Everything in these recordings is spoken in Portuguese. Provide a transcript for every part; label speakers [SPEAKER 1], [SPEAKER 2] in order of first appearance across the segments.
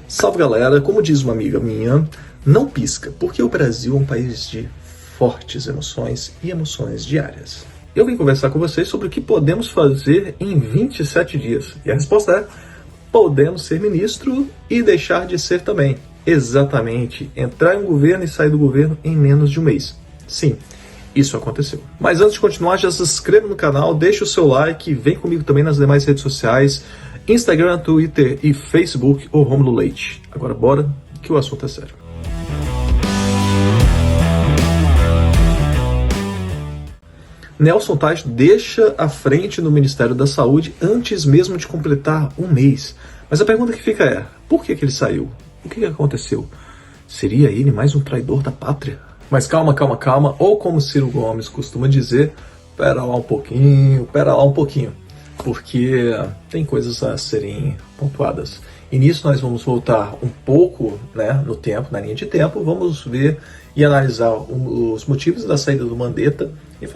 [SPEAKER 1] Salve galera, como diz uma amiga minha, não pisca, porque o Brasil é um país de fortes emoções e emoções diárias. Eu vim conversar com vocês sobre o que podemos fazer em 27 dias. E a resposta é, podemos ser ministro e deixar de ser também. Exatamente, entrar em um governo e sair do governo em menos de um mês. Sim, isso aconteceu. Mas antes de continuar, já se inscreva no canal, deixa o seu like, vem comigo também nas demais redes sociais, Instagram, Twitter e Facebook, ou Rômulo Leite. Agora bora, que o assunto é sério. Nelson Taj deixa a frente no Ministério da Saúde antes mesmo de completar um mês. Mas a pergunta que fica é, por que ele saiu? O que aconteceu? Seria ele mais um traidor da pátria? Mas calma, ou como Ciro Gomes costuma dizer, pera lá um pouquinho, porque tem coisas a serem pontuadas. E nisso nós vamos voltar um pouco, no tempo, na linha de tempo, vamos ver e analisar os motivos da saída do Mandetta e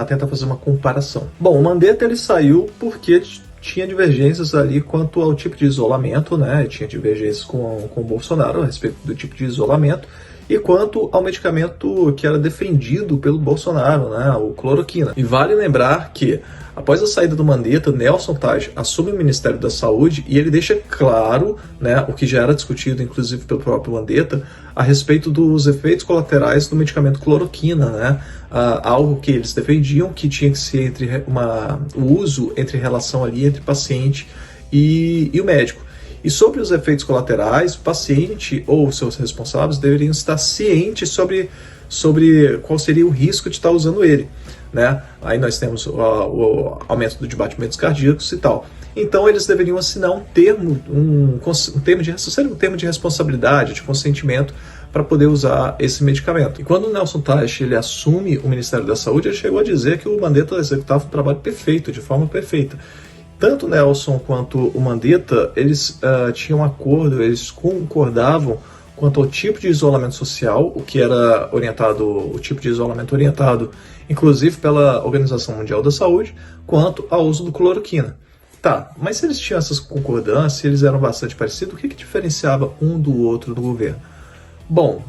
[SPEAKER 1] tentar fazer uma comparação. Bom, o Mandetta ele saiu porque tinha divergências ali quanto ao tipo de isolamento, tinha divergências com o Bolsonaro a respeito do tipo de isolamento, e quanto ao medicamento que era defendido pelo Bolsonaro, o cloroquina. E vale lembrar que, após a saída do Mandetta, Nelson Taj assume o Ministério da Saúde e ele deixa claro, o que já era discutido, inclusive, pelo próprio Mandetta, a respeito dos efeitos colaterais do medicamento cloroquina, algo que eles defendiam que tinha que ser o uso entre relação ali entre paciente e o médico. E sobre os efeitos colaterais, o paciente ou seus responsáveis deveriam estar cientes sobre qual seria o risco de estar usando ele. Aí nós temos o aumento de batimentos cardíacos e tal. Então eles deveriam assinar um termo de responsabilidade, de consentimento, para poder usar esse medicamento. E quando o Nelson Taj ele assume o Ministério da Saúde, ele chegou a dizer que o Mandetta executava um trabalho perfeito, de forma perfeita. Tanto o Nelson quanto o Mandetta, eles tinham um acordo, eles concordavam quanto ao tipo de isolamento social, o tipo de isolamento orientado, inclusive pela Organização Mundial da Saúde, quanto ao uso do cloroquina. Tá, mas se eles tinham essas concordâncias, eles eram bastante parecidos, o que diferenciava um do outro do governo? Bom,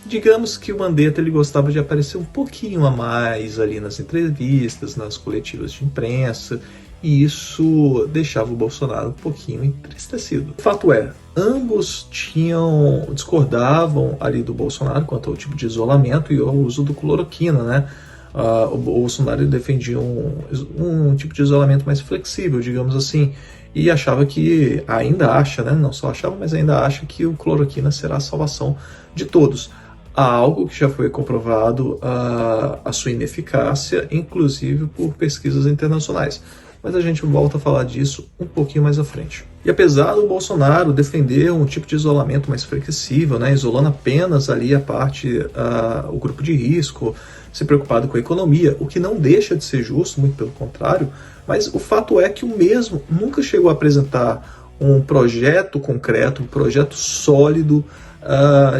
[SPEAKER 1] digamos que o Mandetta ele gostava de aparecer um pouquinho a mais ali nas entrevistas, nas coletivas de imprensa, e isso deixava o Bolsonaro um pouquinho entristecido. O fato é, ambos discordavam ali do Bolsonaro quanto ao tipo de isolamento e ao uso do cloroquina, O Bolsonaro defendia um tipo de isolamento mais flexível, digamos assim, e achava que, ainda acha, não só achava, mas ainda acha que o cloroquina será a salvação de todos. Há algo que já foi comprovado a sua ineficácia, inclusive por pesquisas internacionais. Mas a gente volta a falar disso um pouquinho mais à frente. E apesar do Bolsonaro defender um tipo de isolamento mais flexível, isolando apenas ali o grupo de risco, se preocupado com a economia, o que não deixa de ser justo, muito pelo contrário, mas o fato é que o mesmo nunca chegou a apresentar um projeto concreto, um projeto sólido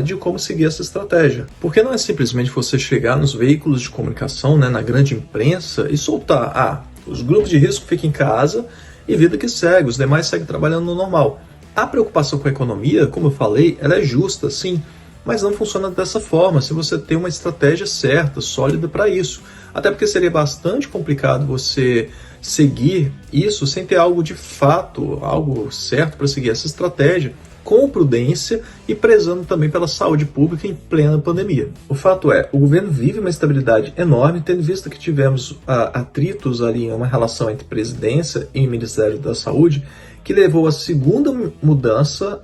[SPEAKER 1] de como seguir essa estratégia. Porque não é simplesmente você chegar nos veículos de comunicação, na grande imprensa, e soltar, os grupos de risco ficam em casa e vida que segue, os demais seguem trabalhando no normal. A preocupação com a economia, como eu falei, ela é justa, sim, mas não funciona dessa forma se você tem uma estratégia certa, sólida para isso. Até porque seria bastante complicado você seguir isso sem ter algo de fato, algo certo para seguir essa estratégia, com prudência e prezando também pela saúde pública em plena pandemia. O fato é, o governo vive uma estabilidade enorme, tendo visto que tivemos atritos ali em uma relação entre presidência e Ministério da Saúde, que levou à segunda mudança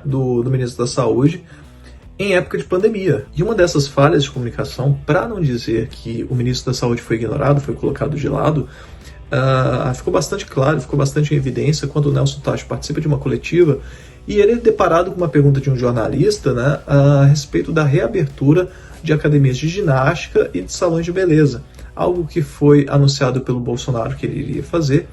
[SPEAKER 1] do ministro da Saúde em época de pandemia. E uma dessas falhas de comunicação, para não dizer que o ministro da Saúde foi ignorado, foi colocado de lado, ficou bastante claro, ficou bastante em evidência quando o Nelson Taj participa de uma coletiva e ele é deparado com uma pergunta de um jornalista a respeito da reabertura de academias de ginástica e de salões de beleza, algo que foi anunciado pelo Bolsonaro que ele iria fazer,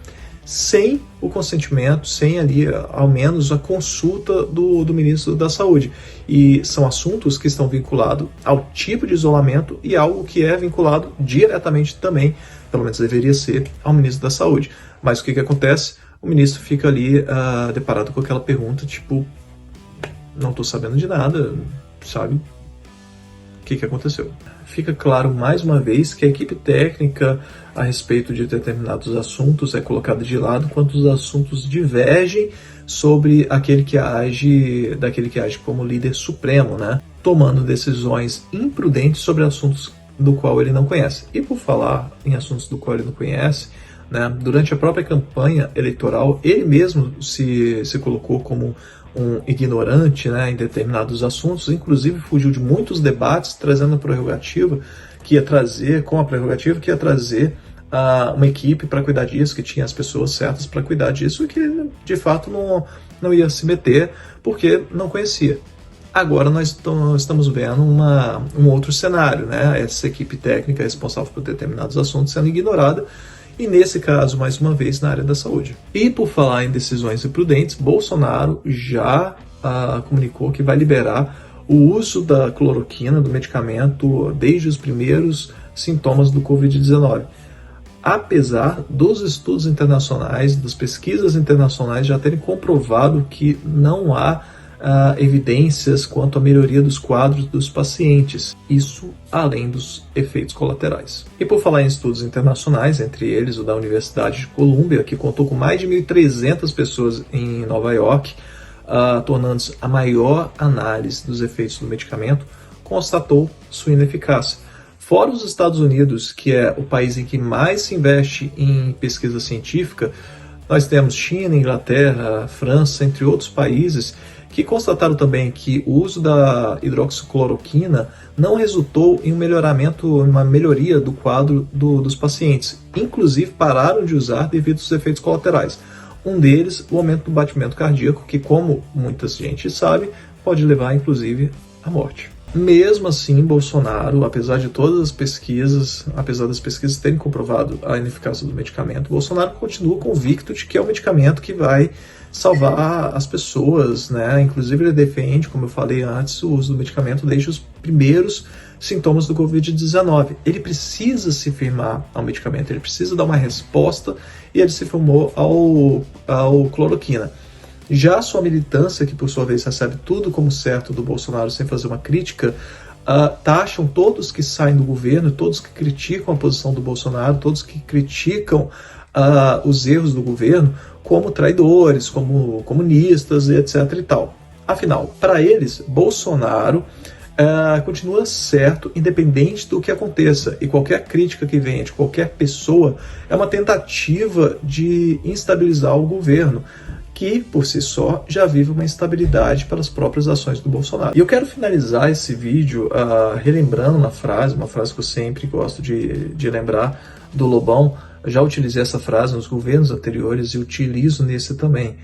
[SPEAKER 1] sem o consentimento, sem ali, ao menos, a consulta do ministro da Saúde. E são assuntos que estão vinculados ao tipo de isolamento e algo que é vinculado diretamente também, pelo menos deveria ser, ao ministro da Saúde. Mas o que acontece? O ministro fica ali deparado com aquela pergunta, tipo, não estou sabendo de nada, sabe? O que aconteceu? Fica claro mais uma vez que a equipe técnica a respeito de determinados assuntos é colocada de lado quando os assuntos divergem sobre daquele que age como líder supremo, né? Tomando decisões imprudentes sobre assuntos do qual ele não conhece. E por falar em assuntos do qual ele não conhece, né, durante a própria campanha eleitoral, ele mesmo se colocou como um ignorante, né, em determinados assuntos, inclusive fugiu de muitos debates, trazendo a prerrogativa que ia trazer uma equipe para cuidar disso, que tinha as pessoas certas para cuidar disso, e que ele, de fato, não ia se meter porque não conhecia. Agora nós estamos vendo um outro cenário, né? Essa equipe técnica responsável por determinados assuntos sendo ignorada, e nesse caso, mais uma vez, na área da saúde. E por falar em decisões imprudentes, Bolsonaro já comunicou que vai liberar o uso da cloroquina, do medicamento, desde os primeiros sintomas do Covid-19. Apesar dos estudos internacionais, das pesquisas internacionais já terem comprovado que não há evidências quanto à melhoria dos quadros dos pacientes, isso além dos efeitos colaterais. E por falar em estudos internacionais, entre eles o da Universidade de Colômbia, que contou com mais de 1.300 pessoas em Nova York, tornando-se a maior análise dos efeitos do medicamento, constatou sua ineficácia. Fora os Estados Unidos, que é o país em que mais se investe em pesquisa científica, nós temos China, Inglaterra, França, entre outros países, que constataram também que o uso da hidroxicloroquina não resultou em uma melhoria do quadro dos pacientes. Inclusive, pararam de usar devido aos efeitos colaterais. Um deles, o aumento do batimento cardíaco, que, como muita gente sabe, pode levar, inclusive, à morte. Mesmo assim, Bolsonaro, apesar das pesquisas terem comprovado a ineficácia do medicamento, Bolsonaro continua convicto de que é um medicamento que vai salvar as pessoas, né? Inclusive ele defende, como eu falei antes, o uso do medicamento desde os primeiros sintomas do Covid-19. Ele precisa se firmar ao medicamento, ele precisa dar uma resposta, e ele se firmou ao cloroquina. Já a sua militância, que por sua vez recebe tudo como certo do Bolsonaro sem fazer uma crítica, taxam todos que saem do governo, todos que criticam a posição do Bolsonaro, todos que criticam os erros do governo, como traidores, como comunistas, etc. e tal. Afinal, para eles, Bolsonaro continua certo, independente do que aconteça, e qualquer crítica que venha de qualquer pessoa é uma tentativa de instabilizar o governo, que, por si só, já vive uma instabilidade pelas próprias ações do Bolsonaro. E eu quero finalizar esse vídeo relembrando uma frase que eu sempre gosto de lembrar, do Lobão. Eu já utilizei essa frase nos governos anteriores e utilizo nesse também.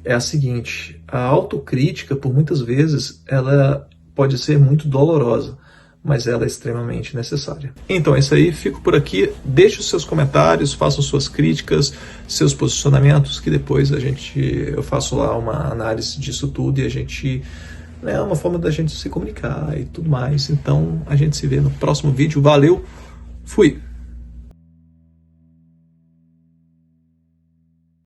[SPEAKER 1] É a seguinte: a autocrítica, por muitas vezes, ela pode ser muito dolorosa, mas ela é extremamente necessária. Então é isso aí, fico por aqui, deixe os seus comentários, façam suas críticas, seus posicionamentos, que depois eu faço lá uma análise disso tudo, e é uma forma da gente se comunicar e tudo mais. Então a gente se vê no próximo vídeo, valeu, fui!